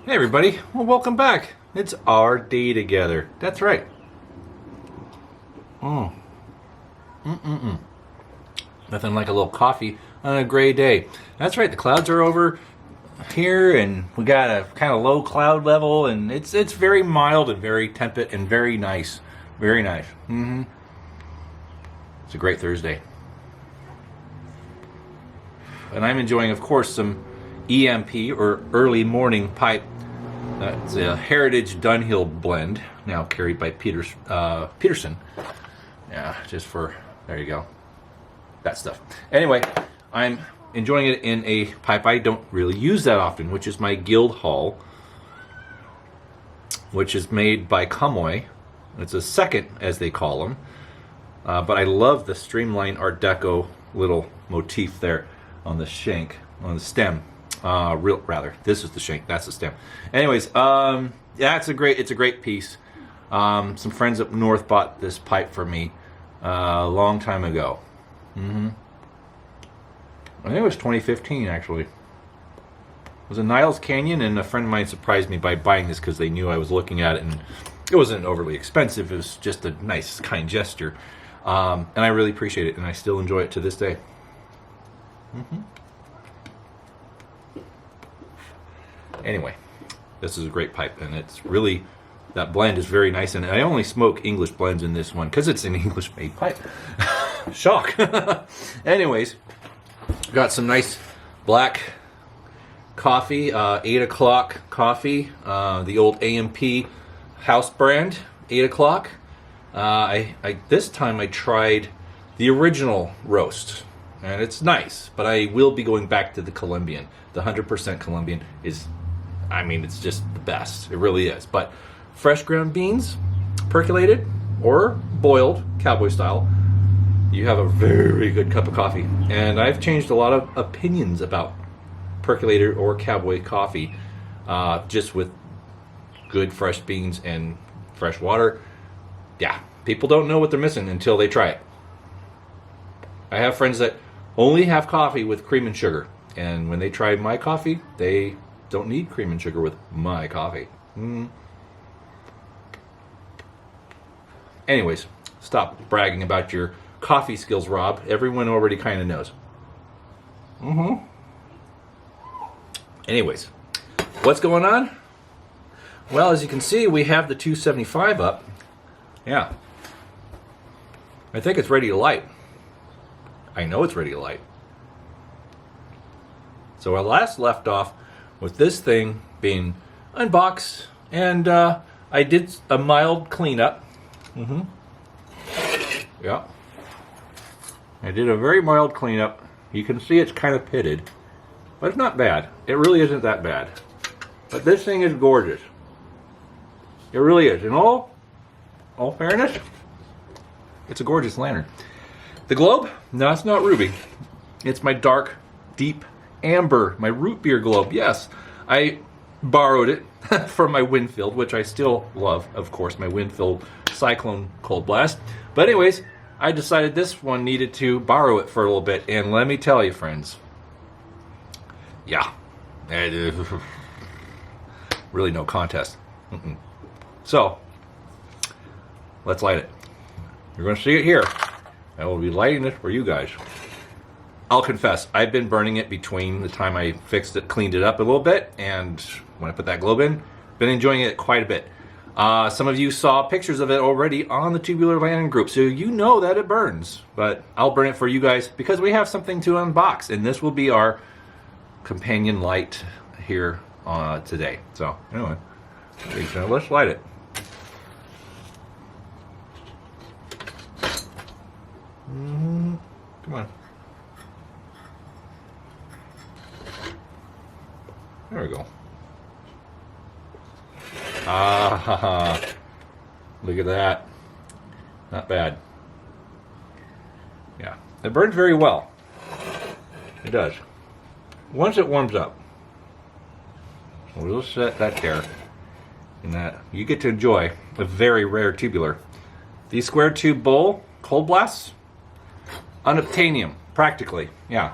Hey everybody, well welcome back. It's our day together. That's right. Nothing like a little coffee on a gray day. That's right, the clouds are over here and we got a kind of low cloud level and it's very mild and very temperate and very nice. Very nice. It's a great Thursday. And I'm enjoying, of course, some EMP or early morning pipe. It's a Heritage Dunhill blend, now carried by Peterson. Yeah, just for, there you go, that stuff. Anyway, I'm enjoying it in a pipe I don't really use that often, which is my BUHL, which is made by Comoy. It's a second, as they call them. But I love the streamlined Art Deco little motif there on the shank, on the stem. This is the shank, that's the stem. Anyways, yeah, it's a great piece. Some friends up north bought this pipe for me a long time ago. I think it was 2015 actually. It was in Niles Canyon, and a friend of mine surprised me by buying this because they knew I was looking at it, and it wasn't overly expensive. It was just a nice, kind gesture, and I really appreciate it, and I still enjoy it to this day. Anyway, this is a great pipe, and it's really, that blend is very nice, and I only smoke English blends in this one because it's an English-made pipe. Shock. Anyways, got some nice black coffee, 8 o'clock coffee, the old AMP house brand, 8 o'clock. This time I tried the original roast, and it's nice, but I will be going back to the Colombian. The 100% Colombian is, I mean, it's just the best. It really is. But fresh ground beans, percolated or boiled, cowboy style, you have a very good cup of coffee. And I've changed a lot of opinions about percolated or cowboy coffee, just with good fresh beans and fresh water. Yeah, people don't know what they're missing until they try it. I have friends that only have coffee with cream and sugar, and when they try my coffee, they don't need cream and sugar with my coffee. Anyways, stop bragging about your coffee skills, Rob. Everyone already kind of knows. Anyways, what's going on? Well, as you can see, we have the 275 up. Yeah. I think it's ready to light. I know it's ready to light. So I last left off with this thing being unboxed, and I did a mild cleanup. Yeah. I did a very mild cleanup. You can see it's kind of pitted, but it's not bad. It really isn't that bad. But this thing is gorgeous. It really is. In all fairness, it's a gorgeous lantern. The globe? No, it's not ruby. It's my dark, deep amber, my root beer globe. Yes, I borrowed it from my Winfield, which I still love, of course, my Winfield Cyclone Cold Blast. But anyways, I decided this one needed to borrow it for a little bit, and let me tell you, friends, yeah, really no contest. So, let's light it. You're going to see it here. I will be lighting it for you guys. I'll confess, I've been burning it between the time I fixed it, cleaned it up a little bit, and when I put that globe in, been enjoying it quite a bit. Some of you saw pictures of it already on the Tubular Lantern group, so you know that it burns. But I'll burn it for you guys because we have something to unbox, and this will be our companion light here today. So anyway, let's light it. Come on. There we go. Look at that. Not bad. Yeah, it burns very well. It does. Once it warms up, we'll just set that there, and that you get to enjoy a very rare tubular. These square tube bowl cold blasts, unobtainium, practically. Yeah.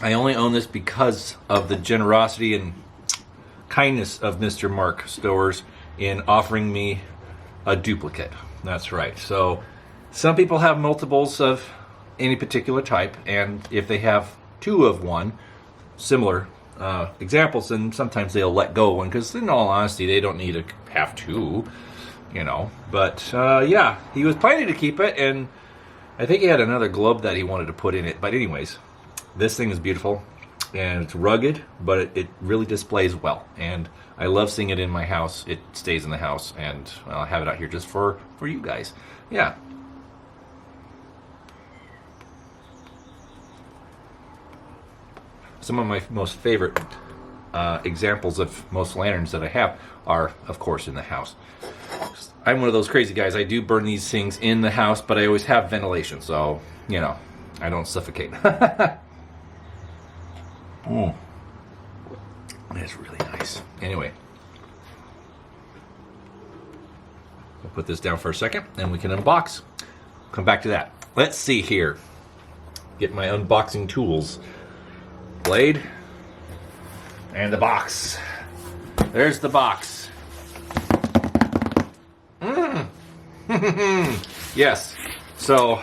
I only own this because of the generosity and kindness of Mr. Mark Stowers in offering me a duplicate. That's right. So some people have multiples of any particular type, and if they have two of one, similar examples, then sometimes they'll let go of one, because in all honesty, they don't need to have two, you know. But yeah, he was planning to keep it, and I think he had another globe that he wanted to put in it. But anyways, this thing is beautiful, and it's rugged, but it really displays well, and I love seeing it in my house. It stays in the house, and I'll have it out here just for you guys. Yeah. Some of my most favorite examples of most lanterns that I have are, of course, in the house. I'm one of those crazy guys. I do burn these things in the house, but I always have ventilation, so, you know, I don't suffocate. That's really nice. Anyway, we'll put this down for a second, and we can unbox. Come back to that. Let's see here. Get my unboxing tools. Blade and the box. There's the box. Yes. So,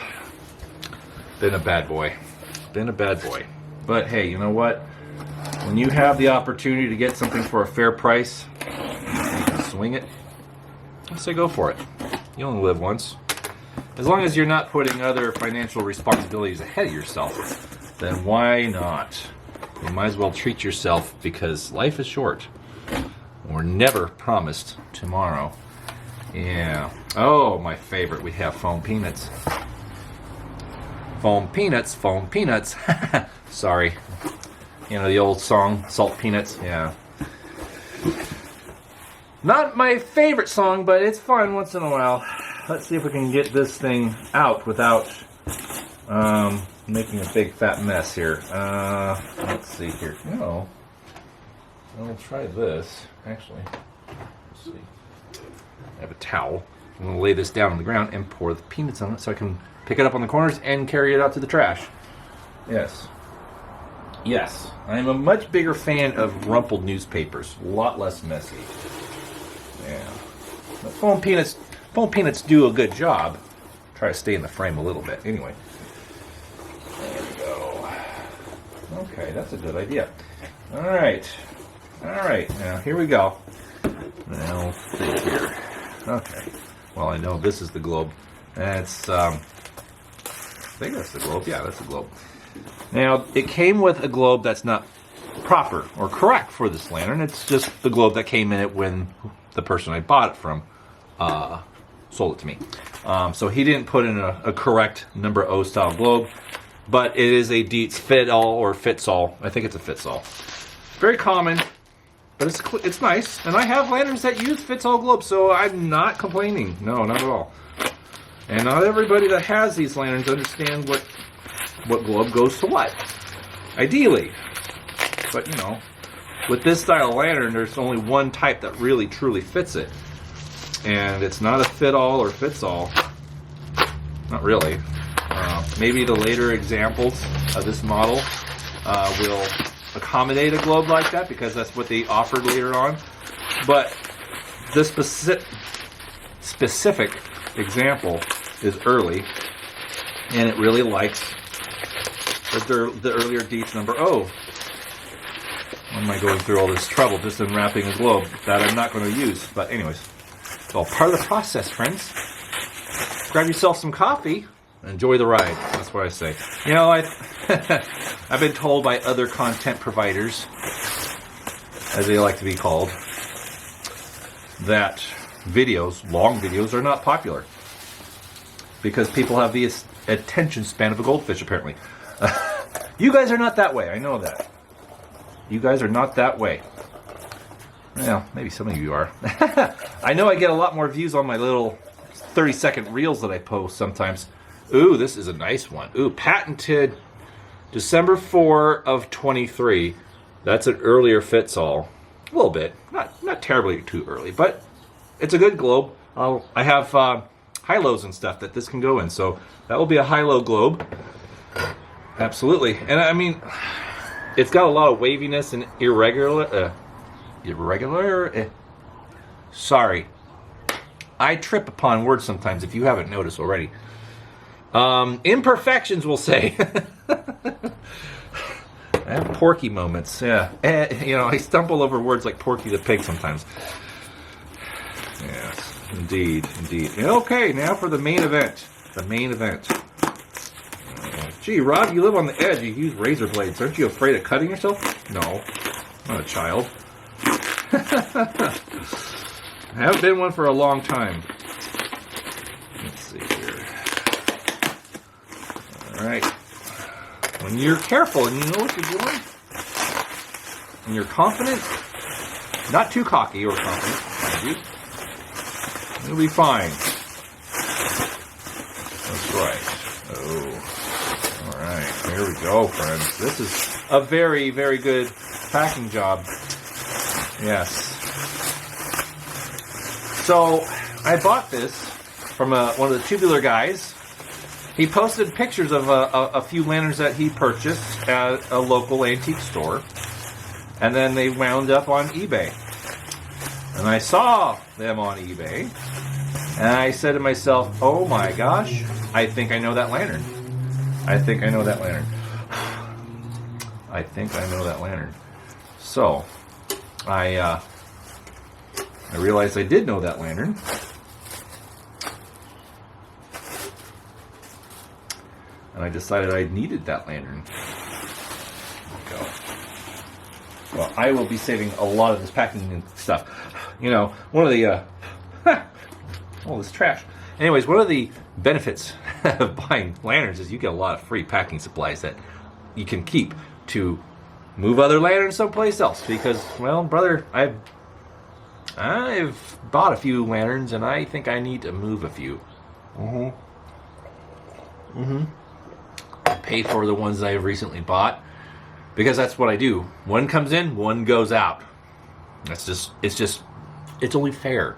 been a bad boy. But hey, you know what? When you have the opportunity to get something for a fair price, you can swing it. I say go for it. You only live once. As long as you're not putting other financial responsibilities ahead of yourself, then why not? You might as well treat yourself, because life is short. We're never promised tomorrow. Yeah. Oh, my favorite. We have foam peanuts. Foam peanuts, foam peanuts. Sorry. You know the old song, Salt Peanuts? Yeah. Not my favorite song, but it's fun once in a while. Let's see if we can get this thing out without making a big fat mess here. Let's see here. No. I'll try this. Actually, let's see. I have a towel. I'm going to lay this down on the ground and pour the peanuts on it so I can pick it up on the corners and carry it out to the trash. Yes. Yes. I'm a much bigger fan of rumpled newspapers. A lot less messy. Yeah. But foam peanuts do a good job. Try to stay in the frame a little bit. Anyway. There we go. Okay, that's a good idea. All right. Now, here we go. Now, let's see here. Okay. Well, I know this is the globe. That's, I think that's the globe. Yeah, that's the globe. Now, it came with a globe that's not proper or correct for this lantern. It's just the globe that came in it when the person I bought it from sold it to me. So he didn't put in a correct number O style globe, but it is a Dietz fit-all or fits-all. I think it's a fits-all. Very common, but it's nice. And I have lanterns that use fits-all globes, so I'm not complaining. No, not at all. And not everybody that has these lanterns understand what globe goes to what, ideally. But, you know, with this style of lantern, there's only one type that really, truly fits it. And it's not a fit-all or fits-all. Not really. Maybe the later examples of this model will accommodate a globe like that, because that's what they offered later on. But this specific example is early, and it really likes the earlier Dietz number O. Why am I going through all this trouble just in wrapping a globe that I'm not going to use? But anyways, it's all part of the process, friends. Grab yourself some coffee and enjoy the ride. That's what I say. You know, I've been told by other content providers, as they like to be called, that long videos, are not popular because people have the attention span of a goldfish, apparently. You guys are not that way. I know that. You guys are not that way. Well, maybe some of you are. I know I get a lot more views on my little 30-second reels that I post sometimes. Ooh, this is a nice one. Ooh, patented December 4 of 23. That's an earlier fits-all. A little bit. Not terribly too early, but it's a good globe. I have high-lows and stuff that this can go in, so that will be a high-low globe. Absolutely. And I mean, it's got a lot of waviness and sorry, I trip upon words sometimes, if you haven't noticed already. Imperfections, we'll say. I have porky moments, yeah. You know, I stumble over words like Porky the Pig sometimes. Yes, indeed, indeed. Okay, now for the main event. The main event. Gee, Rob, you live on the edge. You use razor blades. Aren't you afraid of cutting yourself? No, I'm not a child. I haven't been one for a long time. Let's see here. All right. When you're careful and you know what you're doing, and you're confident, not too cocky or confident, mind you, you'll be fine. That's right. Oh. All right. Here we go, friends. This is a very, very good packing job. Yes. So I bought this from one of the tubular guys. He posted pictures of a few lanterns that he purchased at a local antique store, and then they wound up on eBay. And I saw them on eBay, and I said to myself, "Oh my gosh, I think I know that lantern. I think I know that lantern. I think I know that lantern." So I realized I did know that lantern. And I decided I needed that lantern. Go. Well, I will be saving a lot of this packing and stuff. You know, one of the all this trash. Anyways, one of the benefits of buying lanterns is you get a lot of free packing supplies that you can keep to move other lanterns someplace else. Because, well, brother, I've bought a few lanterns, and I think I need to move a few. Pay for the ones that I've recently bought, because that's what I do. One comes in, one goes out. It's only fair.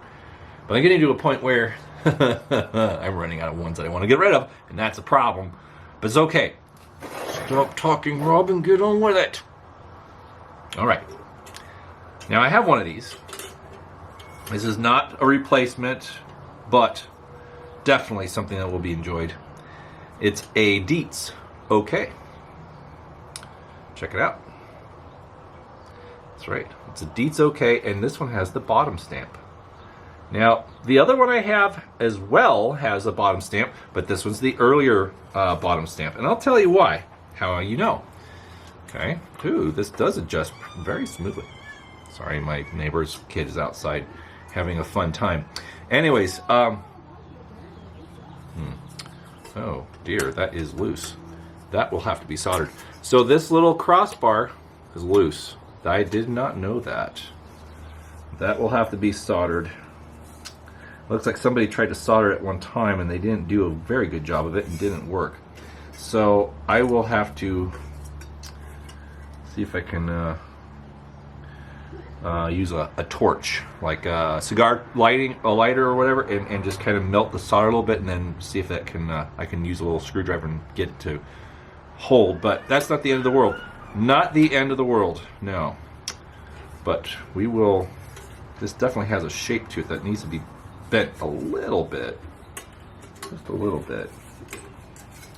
But I'm getting to a point where I'm running out of ones that I want to get rid of, and that's a problem. But it's okay. Stop talking, Rob, and get on with it. All right. Now I have one of these. This is not a replacement, but definitely something that will be enjoyed. It's a Dietz. Okay. Check it out. That's right. It's a Dietz OK, and this one has the bottom stamp. Now, the other one I have as well has a bottom stamp, but this one's the earlier bottom stamp. And I'll tell you why. How you know. Okay. Ooh, this does adjust very smoothly. Sorry, my neighbor's kid is outside having a fun time. Anyways, oh dear, that is loose. That will have to be soldered. So this little crossbar is loose. I did not know that. That will have to be soldered. Looks like somebody tried to solder it at one time and they didn't do a very good job of it and didn't work. So I will have to see if I can use a torch, like a cigar lighter or whatever, and just kind of melt the solder a little bit, and then see if that can I can use a little screwdriver and get it to hold. But that's not the end of the world. Not the end of the world, no. But we will. This definitely has a shape to it that needs to be bent a little bit, just a little bit.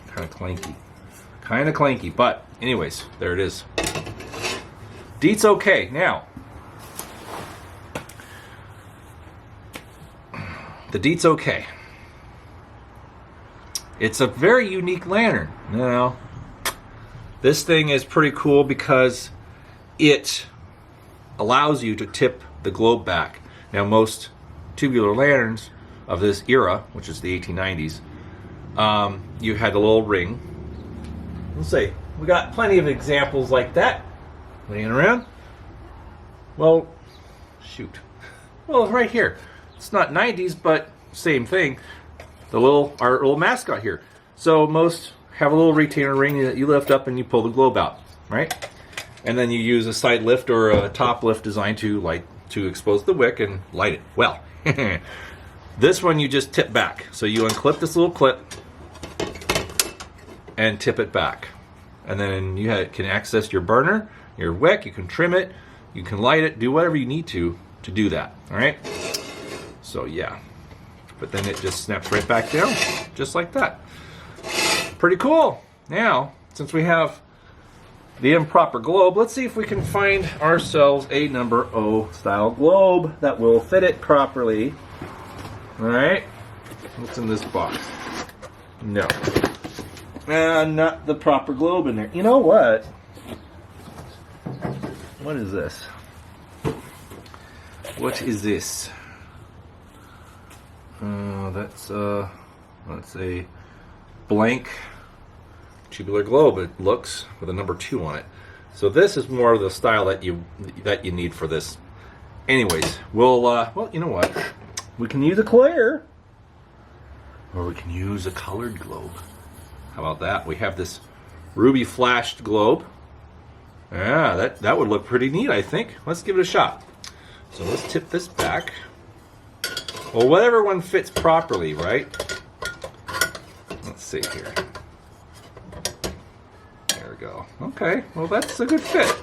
Kind of clanky. But anyways, there it is. Dietz OK. Now, the Dietz OK. It's a very unique lantern. Now, this thing is pretty cool because it allows you to tip the globe back. Now, most tubular lanterns of this era, which is the 1890s, you had a little ring. Let's see, we got plenty of examples like that laying around. Well, shoot. Well, right here. It's not 90s, but same thing. Our little mascot here. So most have a little retainer ring that you lift up and you pull the globe out, right? And then you use a side lift or a top lift designed to expose the wick and light it. Well, this one you just tip back. So you unclip this little clip and tip it back. and then you can access your burner, your wick. You can trim it, you can light it, do whatever you need to do that. All right. So yeah, but then it just snaps right back down, just like that. Pretty cool. Now, since we have the improper globe, let's see if we can find ourselves a number O style globe that will fit it properly. All right. What's in this box? No. Not the proper globe in there. You know what? What is this? What is this? That's a blank tubular globe. It looks with a number 2 on it. So this is more of the style that you need for this. Anyways, well, you know what? We can use a clear, or we can use a colored globe. How about that? We have this ruby flashed globe. Yeah, that would look pretty neat, I think. Let's give it a shot. So let's tip this back. Well, whatever one fits properly, right? Let's see here. There we go. Okay, well that's a good fit.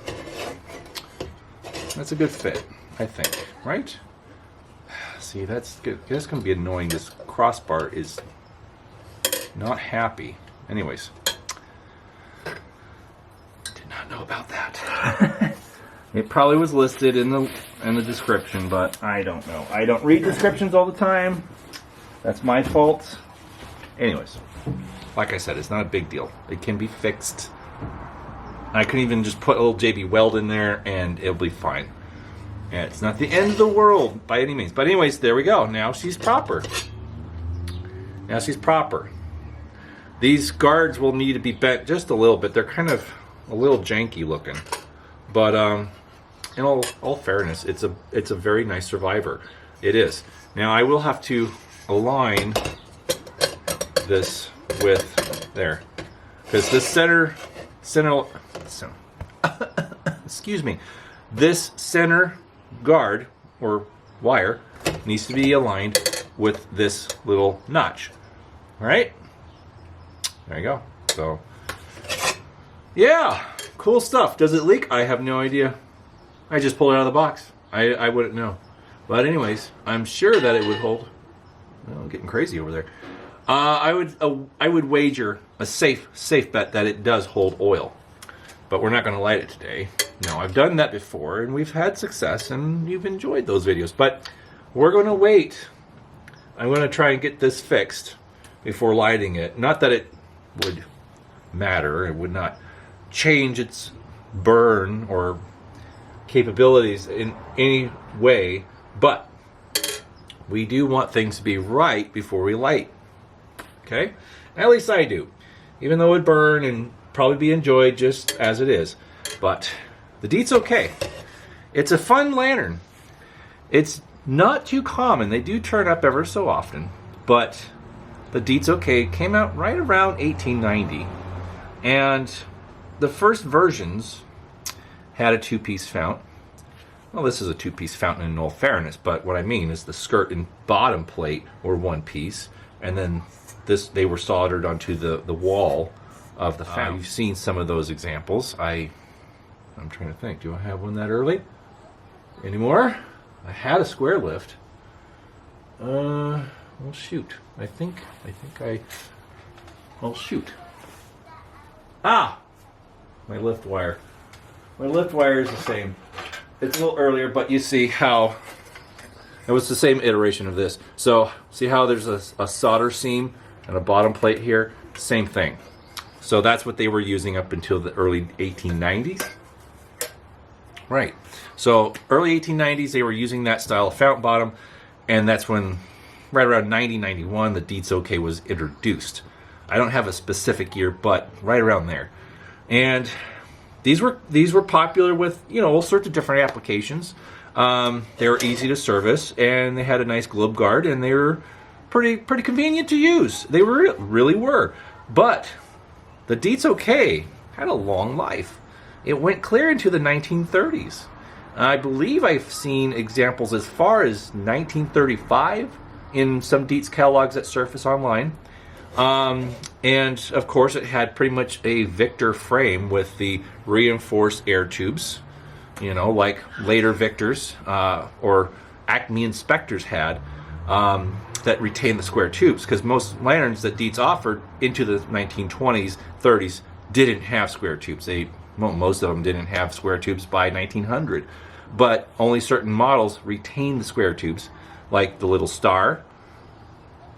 That's a good fit, I think, right? See, that's good. That's going to be annoying. This crossbar is not happy. Anyways, did not know about that. It probably was listed in the description, but I don't know. I don't read descriptions all the time. That's my fault. Anyways, like I said, it's not a big deal. It can be fixed. I can even just put a little JB Weld in there and it'll be fine. And it's not the end of the world by any means. But anyways, there we go. Now she's proper. Now she's proper. These guards will need to be bent just a little bit. They're kind of a little janky looking. But in all fairness, it's a very nice survivor. It is. Now I will have to align this with there. Because this center excuse me. This center guard or wire needs to be aligned with this little notch. All right, there you go. So yeah, cool stuff. Does it leak? I have no idea. I just pulled it out of the box. I wouldn't know. But anyways, I'm sure that it would hold. Well, I'm getting crazy over there. I would wager a safe bet that it does hold oil. But we're not going to light it today. No, I've done that before, and we've had success, and you've enjoyed those videos. But we're going to wait. I'm going to try and get this fixed before lighting it. Not that it would matter. It would not change its burn or capabilities in any way. But we do want things to be right before we light. Okay? At least I do. Even though it would burn and probably be enjoyed just as it is. But the Dietz okay. It's a fun lantern. It's not too common. They do turn up ever so often. But the Dietz okay came out right around 1890. And the first versions had a 2-piece fount. Well, this is a 2-piece fountain in all fairness, but what I mean is the skirt and bottom plate were 1 piece, and then they were soldered onto the wall of the fountain. You've seen some of those examples. I'm trying to think. Do I have one that early? Anymore? I had a square lift. Well, shoot. I think well, shoot. Ah! My lift wire. My lift wire is the same. It's a little earlier, but you see how it was the same iteration of this. So, see how there's a solder seam and a bottom plate here? Same thing. So that's what they were using up until the early 1890s. Right. So early 1890s, they were using that style of fountain bottom, and that's when, right around 1991, the Dietz OK was introduced. I don't have a specific year, but right around there. And these were popular with, you know, all sorts of different applications. They were easy to service, and they had a nice globe guard, and they were pretty convenient to use. They really were. But the Dietz OK had a long life. It went clear into the 1930s. I believe I've seen examples as far as 1935 in some Dietz catalogs that surface online. And of course, it had pretty much a Victor frame with the reinforced air tubes, you know, like later Victors or Acme Inspectors had, that retained the square tubes, because most lanterns that Dietz offered into the 1920s, 30s didn't have square tubes. Most of them didn't have square tubes by 1900, but only certain models retained the square tubes, like the Little Star,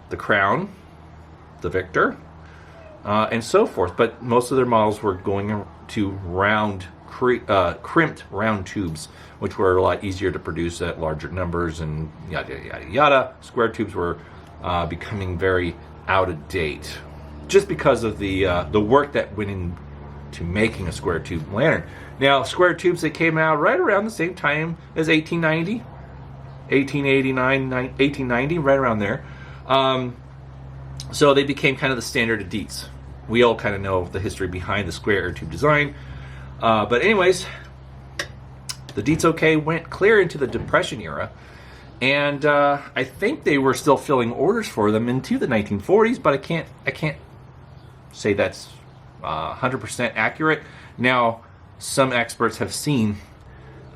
the Crown, the Victor, and so forth. But most of their models were going to crimped round tubes, which were a lot easier to produce at larger numbers, and yada yada yada. Square tubes were becoming very out of date, just because of the work that went into making a square tube lantern. Now, square tubes, they came out right around the same time as 1890, 1889, 1890, right around there. So they became kind of the standard of Dietz. We all kind of know the history behind the square air tube design. But anyways, the Dietz OK went clear into the Depression era, and I think they were still filling orders for them into the 1940s, but I can't say that's 100% accurate. Now, some experts have seen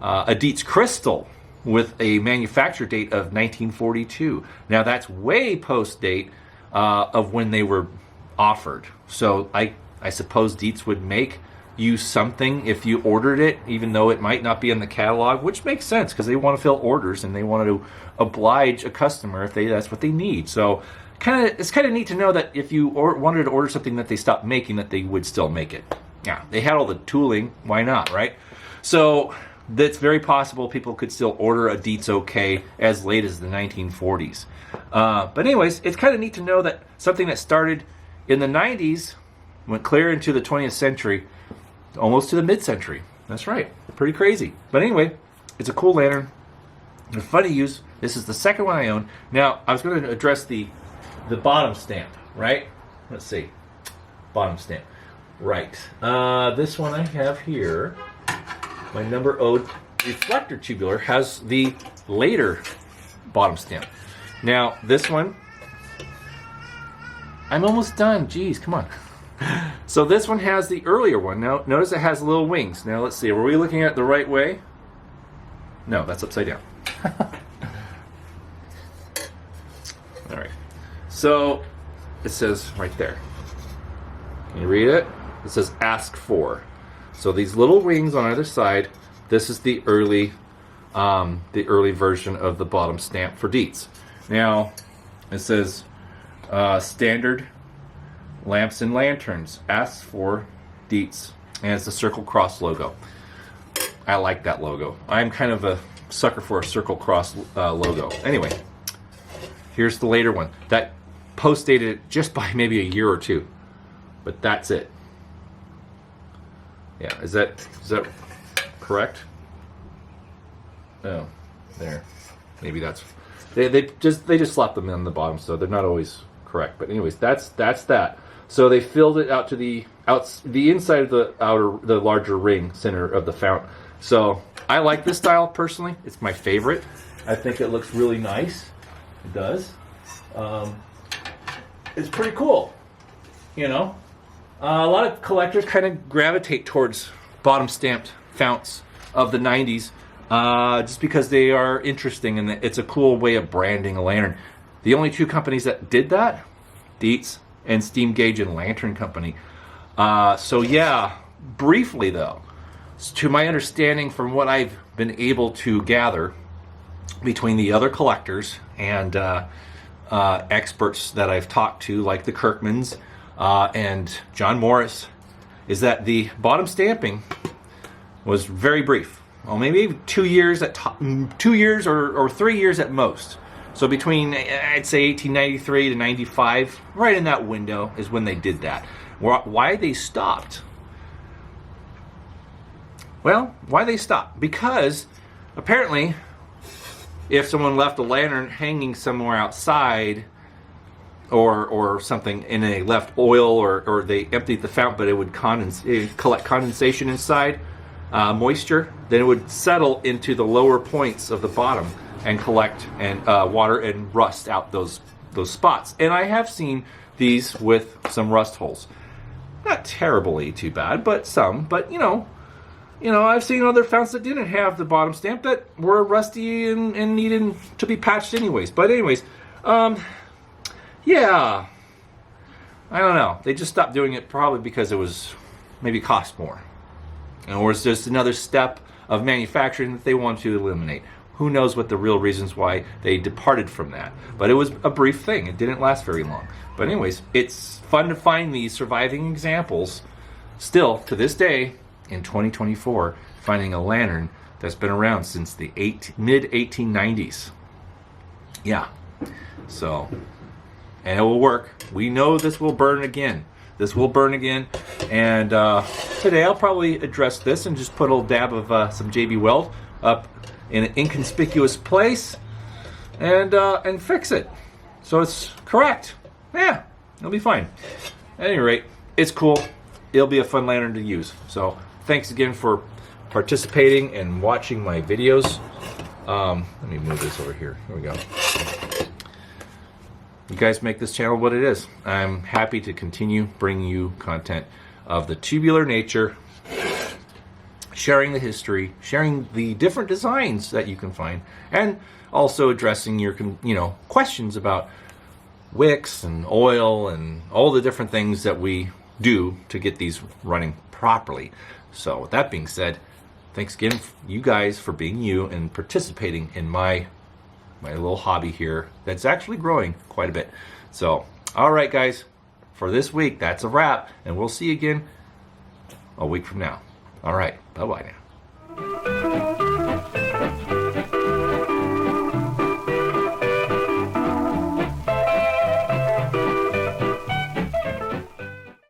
a Dietz crystal with a manufacture date of 1942. Now, that's way post date of when they were offered. So I suppose Dietz would make you something if you ordered it, even though it might not be in the catalog, which makes sense because they want to fill orders and they want to oblige a customer if that's what they need. So it's kind of neat to know that if you wanted to order something that they stopped making, that they would still make it. Yeah, they had all the tooling. Why not, right? So that's very possible people could still order a Dietz OK as late as the 1940s. But anyways, it's kind of neat to know that something that started in the 90s went clear into the 20th century, almost to the mid-century. That's right. Pretty crazy. But anyway, it's a cool lantern. They're fun to use. This is the second one I own. Now, I was going to address the bottom stamp, right? Let's see. Bottom stamp. Right. This one I have here, my number 0 reflector tubular, has the later bottom stamp. Now, this one, I'm almost done. Jeez, come on. So this one has the earlier one. Now, notice it has little wings. Now, let's see. Were we looking at it the right way? No, that's upside down. All right. So it says right there. Can you read it? It says ask for. So these little wings on either side, this is the early version of the bottom stamp for Dietz. Now, it says standard lamps and lanterns, asks for Dietz, and it's the circle cross logo. I like that logo. I'm kind of a sucker for a circle cross logo. Anyway, here's the later one. That post-dated it just by maybe a year or two, but that's it. Yeah, is that correct? Oh, there. Maybe that's they just slapped them on the bottom, so they're not always correct. But anyways, that's that. So they filled it out to the inside of the larger ring center of the fount. So I like this style personally. It's my favorite. I think it looks really nice. It does. It's pretty cool. You know, a lot of collectors kind of gravitate towards bottom stamped founts of the 90s just because they are interesting and it's a cool way of branding a lantern. The only two companies that did that, Dietz and Steam Gauge and Lantern Company. So yeah, briefly though, to my understanding from what I've been able to gather between the other collectors and experts that I've talked to, like the Kirkmans and John Morris, is that the bottom stamping was very brief. Well, maybe 2 years at 2 years or 3 years at most. So between, I'd say 1893 to 95, right in that window is when they did that. Why they stopped? Well, why they stopped? Because apparently, if someone left a lantern hanging somewhere outside, or something, and they left oil, or they emptied the fount, but it would collect condensation inside, moisture, then it would settle into the lower points of the bottom and collect and water and rust out those spots. And I have seen these with some rust holes. Not terribly too bad, but some. But you know, I've seen other founts that didn't have the bottom stamp that were rusty and needed to be patched anyways. But anyways, yeah, I don't know. They just stopped doing it probably because it was maybe cost more, or it's just another step of manufacturing that they want to eliminate. Who knows what the real reasons why they departed from that. But it was a brief thing. It didn't last very long. But anyways, it's fun to find these surviving examples still to this day in 2024, finding a lantern that's been around since the mid-1890s. Yeah. So, and it will work. We know this will burn again. This will burn again. And today I'll probably address this and just put a little dab of some JB Weld up in an inconspicuous place and fix it so it's correct. Yeah, it'll be fine. At any rate, it's cool. It'll be a fun lantern to use. So thanks again for participating and watching my videos. Let me move this over here. Here we go. You guys make this channel what it is. I'm happy to continue bringing you content of the tubular nature, sharing the history, sharing the different designs that you can find, and also addressing your questions about wicks and oil and all the different things that we do to get these running properly. So with that being said, thanks again you guys for being you and participating in my little hobby here that's actually growing quite a bit. So all right guys, for this week that's a wrap, and we'll see you again a week from now. All right, bye-bye now.